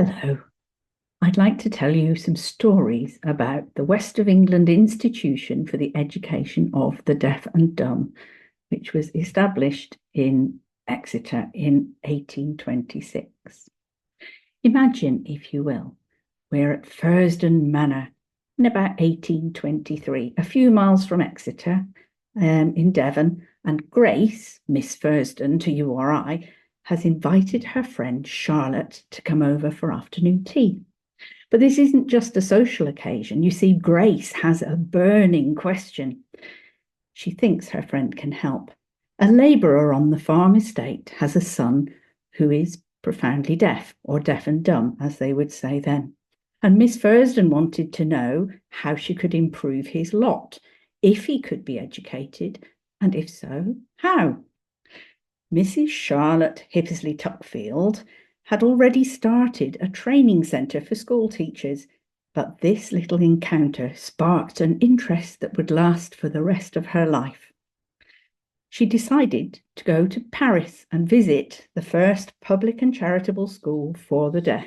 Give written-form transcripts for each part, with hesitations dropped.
Hello. I'd like to tell you some stories about the West of England Institution for the Education of the Deaf and Dumb, which was established in Exeter in 1826. Imagine, if you will, we're at Fursdon Manor in about 1823, a few miles from Exeter, in Devon, and Grace, Miss Fursdon to you or I, has invited her friend Charlotte to come over for afternoon tea. But this isn't just a social occasion. You see, Grace has a burning question. She thinks her friend can help. A labourer on the farm estate has a son who is profoundly deaf, or deaf and dumb, as they would say then. And Miss Fursdon wanted to know how she could improve his lot, if he could be educated, and if so, how. Mrs. Charlotte Hippisley Tuckfield had already started a training centre for school teachers, but this little encounter sparked an interest that would last for the rest of her life. She decided to go to Paris and visit the first public and charitable school for the deaf.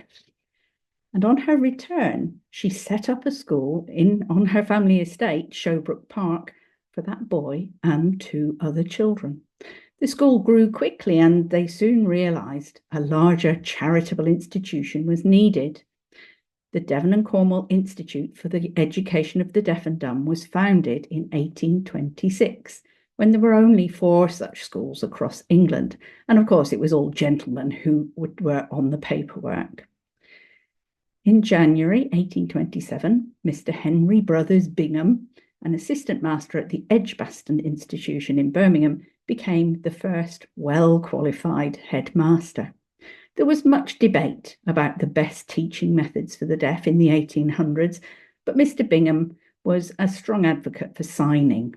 And on her return, she set up a school on her family estate, Showbrook Park, for that boy and 2 other children. The school grew quickly, and they soon realised a larger charitable institution was needed. The Devon and Cornwall Institute for the Education of the Deaf and Dumb was founded in 1826, when there were only 4 such schools across England. And of course, it was all gentlemen who were on the paperwork. In January 1827, Mr. Henry Brothers Bingham, an assistant master at the Edgbaston Institution in Birmingham, became the first well-qualified headmaster. There was much debate about the best teaching methods for the deaf in the 1800s, but Mr. Bingham was a strong advocate for signing.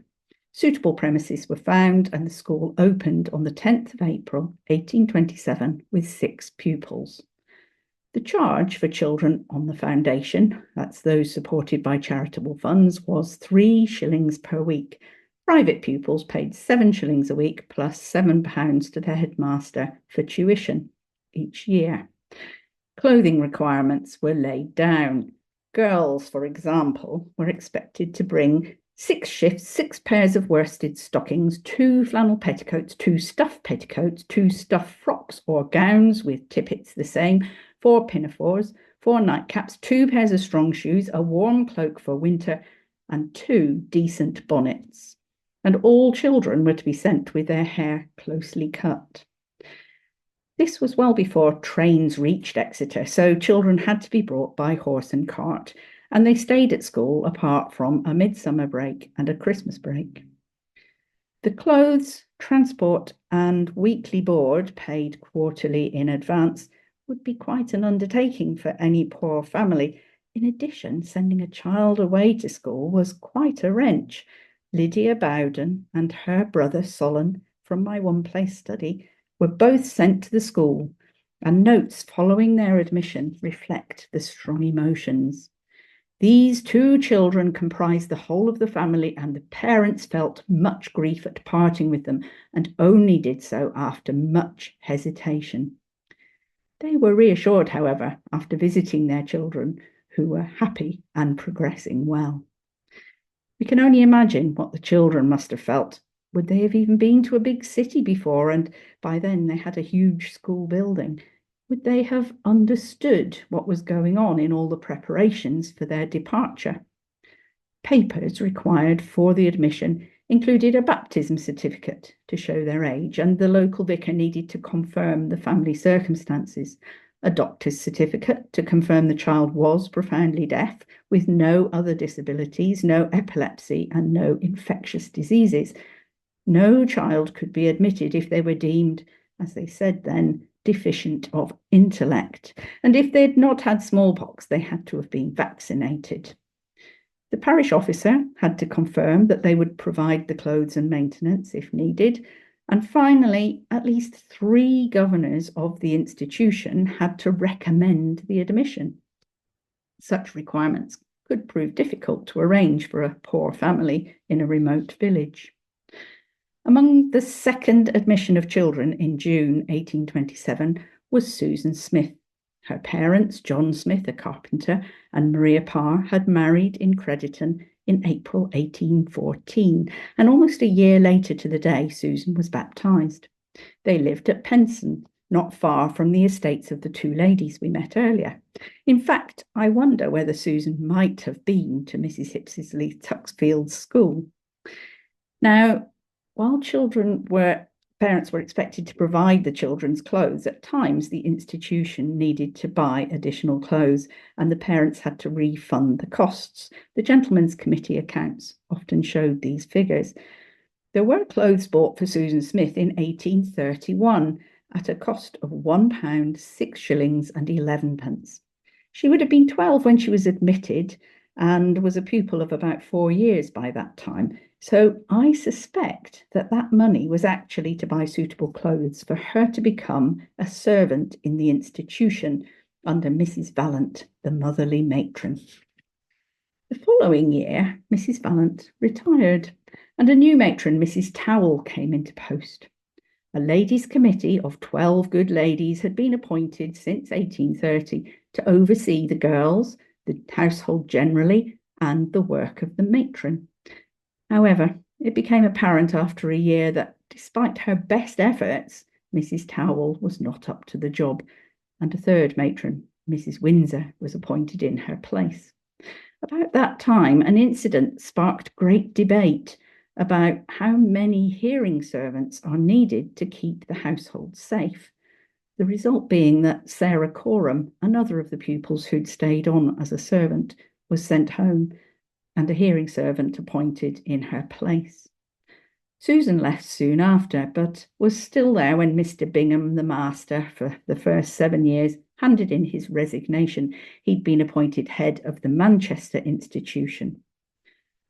Suitable premises were found, and the school opened on the 10th of April, 1827, with 6 pupils. The charge for children on the foundation, that's those supported by charitable funds, was 3 shillings per week. Private pupils paid 7 shillings a week plus £7 to the headmaster for tuition each year. Clothing requirements were laid down. Girls, for example, were expected to bring 6 shifts, 6 pairs of worsted stockings, 2 flannel petticoats, 2 stuff petticoats, 2 stuff frocks or gowns with tippets the same, 4 pinafores, 4 nightcaps, 2 pairs of strong shoes, a warm cloak for winter, and 2 decent bonnets. And all children were to be sent with their hair closely cut. This was well before trains reached Exeter, so children had to be brought by horse and cart, and they stayed at school apart from a midsummer break and a Christmas break. The clothes, transport, and weekly board, paid quarterly in advance, would be quite an undertaking for any poor family. In addition, sending a child away to school was quite a wrench. Lydia Bowden and her brother Solon, from my one-place study, were both sent to the school, and notes following their admission reflect the strong emotions. These 2 children comprised the whole of the family, and the parents felt much grief at parting with them, and only did so after much hesitation. They were reassured, however, after visiting their children, who were happy and progressing well. We can only imagine what the children must have felt. Would they have even been to a big city before, and by then they had a huge school building? Would they have understood what was going on in all the preparations for their departure? Papers required for the admission included a baptism certificate to show their age, and the local vicar needed to confirm the family circumstances, a doctor's certificate to confirm the child was profoundly deaf, with no other disabilities, no epilepsy, and no infectious diseases. No child could be admitted if they were deemed, as they said then, deficient of intellect, and if they'd not had smallpox, they had to have been vaccinated. The parish officer had to confirm that they would provide the clothes and maintenance if needed. And finally, at least 3 governors of the institution had to recommend the admission. Such requirements could prove difficult to arrange for a poor family in a remote village. Among the second admission of children in June 1827 was Susan Smith. Her parents, John Smith, a carpenter, and Maria Parr, had married in Crediton in April 1814, and almost a year later to the day, Susan was baptised. They lived at Penson, not far from the estates of the two ladies we met earlier. In fact, I wonder whether Susan might have been to Mrs. Hippisley Tuxfield's school. Now, while parents were expected to provide the children's clothes, at times the institution needed to buy additional clothes and the parents had to refund the costs. The Gentlemen's Committee accounts often showed these figures. There were clothes bought for Susan Smith in 1831 at a cost of £1, 6 shillings and 11 pence. She would have been 12 when she was admitted and was a pupil of about 4 years by that time. So I suspect that that money was actually to buy suitable clothes for her to become a servant in the institution under Mrs. Vallant, the motherly matron. The following year, Mrs. Vallant retired, and a new matron, Mrs. Towell, came into post. A ladies' committee of 12 good ladies had been appointed since 1830 to oversee the girls, the household generally, and the work of the matron. However, it became apparent after a year that, despite her best efforts, Mrs. Towell was not up to the job, and a third matron, Mrs. Windsor, was appointed in her place. About that time, an incident sparked great debate about how many hearing servants are needed to keep the household safe. The result being that Sarah Coram, another of the pupils who'd stayed on as a servant, was sent home and a hearing servant appointed in her place. Susan left soon after, but was still there when Mr. Bingham, the master for the first 7 years, handed in his resignation. He'd been appointed head of the Manchester institution.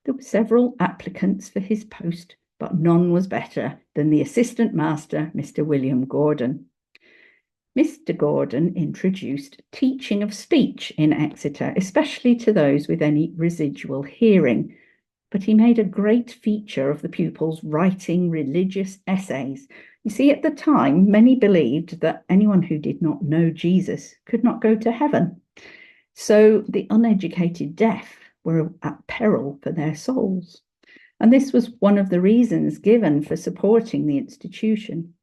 There were several applicants for his post, but none was better than the assistant master, Mr. William Gordon. Mr. Gordon introduced teaching of speech in Exeter, especially to those with any residual hearing, but he made a great feature of the pupils writing religious essays. You see, at the time, many believed that anyone who did not know Jesus could not go to heaven. So the uneducated deaf were at peril for their souls. And this was one of the reasons given for supporting the institution.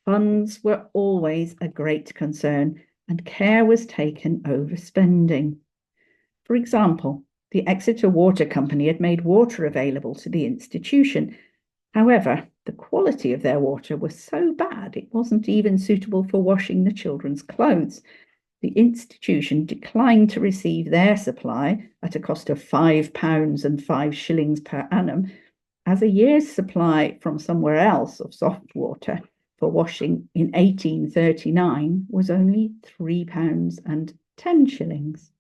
Funds were always a great concern, and care was taken over spending. For example, the Exeter Water Company had made water available to the institution. However, the quality of their water was so bad it wasn't even suitable for washing the children's clothes. The institution declined to receive their supply at a cost of £5 and 5 shillings per annum, as a year's supply from somewhere else of soft water for washing in 1839 was only £3 and 10 shillings.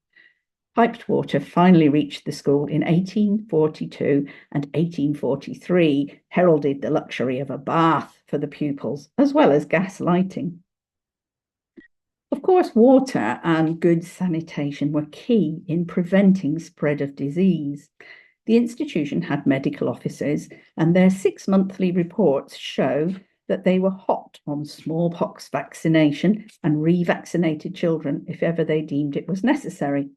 Piped water finally reached the school in 1842, and 1843 heralded the luxury of a bath for the pupils, as well as gas lighting. Of course, water and good sanitation were key in preventing spread of disease. The institution had medical officers, and their 6-monthly reports show that they were hot on smallpox vaccination and revaccinated children if ever they deemed it was necessary.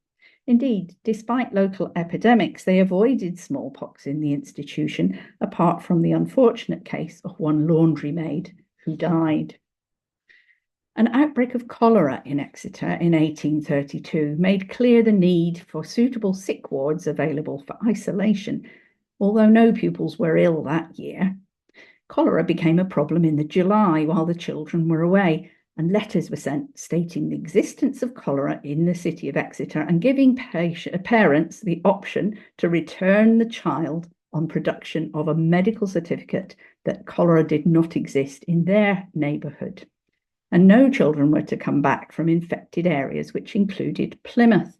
Indeed, despite local epidemics, they avoided smallpox in the institution, apart from the unfortunate case of one laundry maid who died. An outbreak of cholera in Exeter in 1832 made clear the need for suitable sick wards available for isolation, although no pupils were ill that year. Cholera became a problem in the July while the children were away, and letters were sent stating the existence of cholera in the city of Exeter and giving parents the option to return the child on production of a medical certificate that cholera did not exist in their neighbourhood. And no children were to come back from infected areas, which included Plymouth.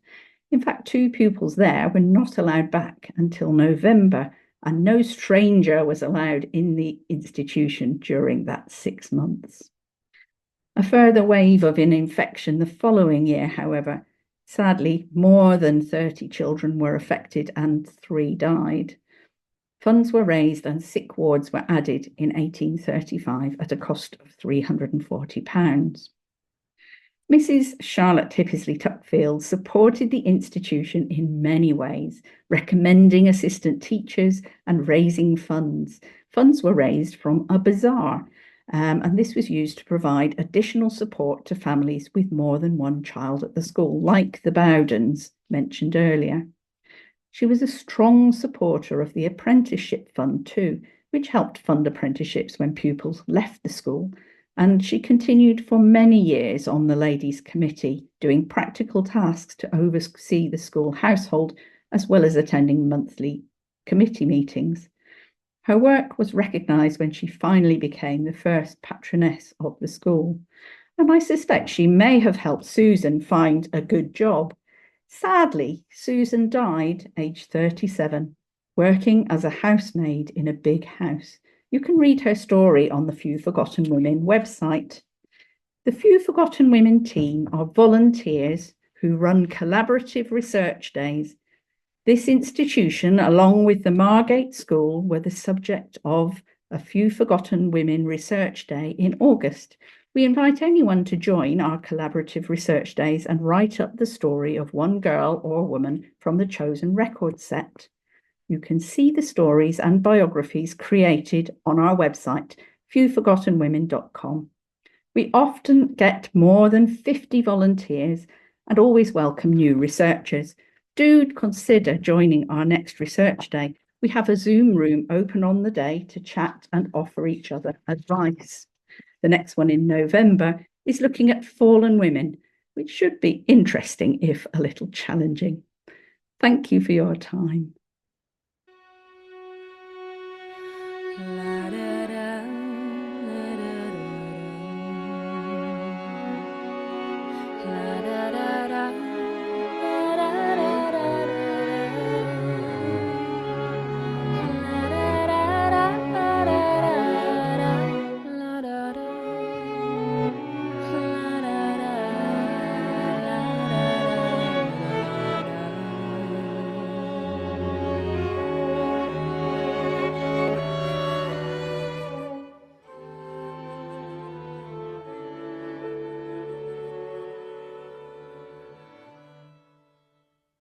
In fact, 2 pupils there were not allowed back until November, and no stranger was allowed in the institution during that 6 months. A further wave of infection the following year, however. Sadly, more than 30 children were affected and 3 died. Funds were raised and sick wards were added in 1835 at a cost of £340. Mrs. Charlotte Hippisley Tuckfield supported the institution in many ways, recommending assistant teachers and raising funds. Funds were raised from a bazaar, and this was used to provide additional support to families with more than one child at the school, like the Bowdens mentioned earlier. She was a strong supporter of the apprenticeship fund too, which helped fund apprenticeships when pupils left the school. And she continued for many years on the Ladies' Committee, doing practical tasks to oversee the school household, as well as attending monthly committee meetings. Her work was recognised when she finally became the first patroness of the school. And I suspect she may have helped Susan find a good job. Sadly, Susan died aged 37, working as a housemaid in a big house. You can read her story on the Few Forgotten Women website. The Few Forgotten Women team are volunteers who run collaborative research days. This institution, along with the Margate School, were the subject of a Few Forgotten Women Research Day in August. We invite anyone to join our collaborative research days and write up the story of one girl or woman from the chosen record set. You can see the stories and biographies created on our website, fewforgottenwomen.com. We often get more than 50 volunteers and always welcome new researchers. Do consider joining our next research day. We have a Zoom room open on the day to chat and offer each other advice. The next one in November is looking at fallen women, which should be interesting if a little challenging. Thank you for your time.